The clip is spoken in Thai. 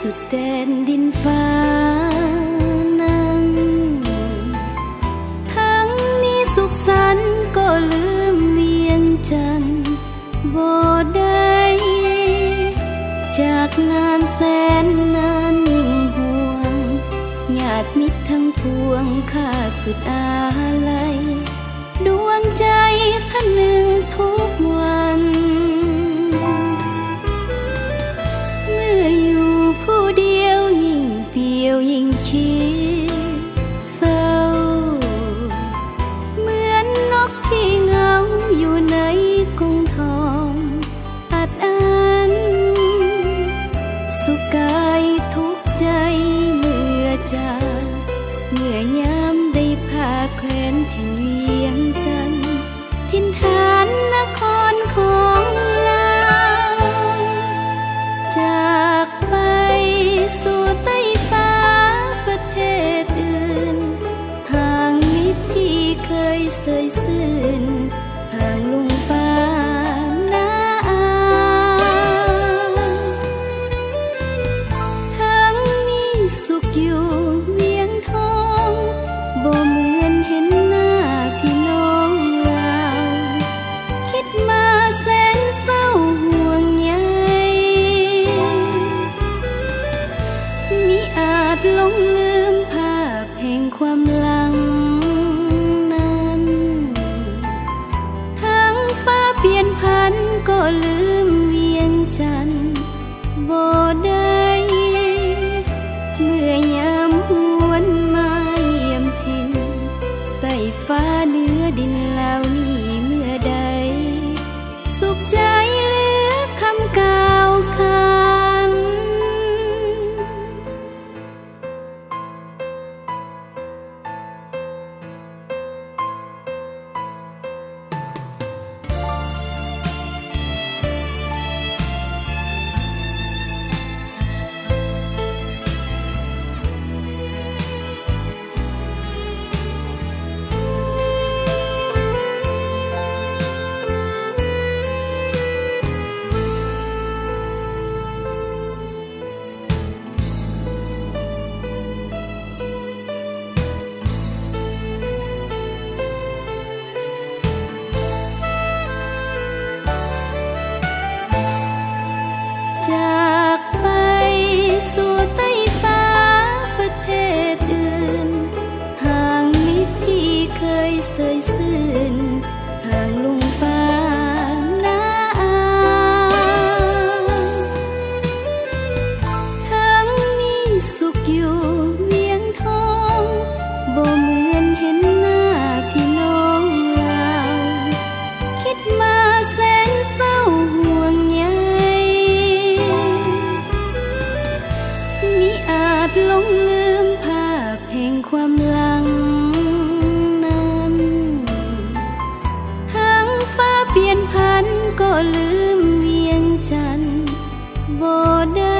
สุดแดนดินฟ้านั้นทั้งมีสุขสันต์ก็ลืมเวียงจันทน์บ่ได้จากงานแสนนานยิ่งห่วงญาติมิตรทั้งพวงข้าสุดอาลัยดวงใจพันหนึ่งทุกวันเมื่ออยู่ผู้เดียวยิ่งเปลี่ยวยิ่งคิดเศร้าเหมือนนกที่เหงาอยู่ในกรุงทองอัดอั้นสุขกายทุกข์ใจเมื่อจากเมื่อยามได้พาแคว้นที่เวียงจันทน์ถิ่นฐานนครของลาวจากไปสู่ใต้ฟ้าประเทศอื่นห่างมิตรที่เคยเสยซื่นห่างลุงป้าน้าอาทั้งมีสุขอยู่เวียงทองบ่เหมือนเห็นหน้าพี่น้องลาวคิดมาแสนเศร้าห่วงใยมิอาจหลงลืมภาพแห่งความหลังนั้นทั้งฟ้าเปลี่ยนพันก็ลืมเวียงจันทน์บ่ได้เมื่อยามหวนมาเยี่ยมถิ่นใต้ฟ้าเหนือดินเหล่านี้เมื่อใดสุขใจเหลือคำกล่าวคัน จากไปสู่ใต้ฟ้าประเทศอื่นห่างมิตรที่เคยเสยซื่นห่างลุงป้าน้าอาทั้งมีสุขอยู่เวียงทองบ่เหมือนเห็นหน้าพี่น้องลาวคิดมาแสนเศร้าห่วงใยมิอาจหลงลืมภาพแห่งความหลังนั้นทั้งฟ้าเปลี่ยนพันก็ลืมเวียงจันทน์บ่ได้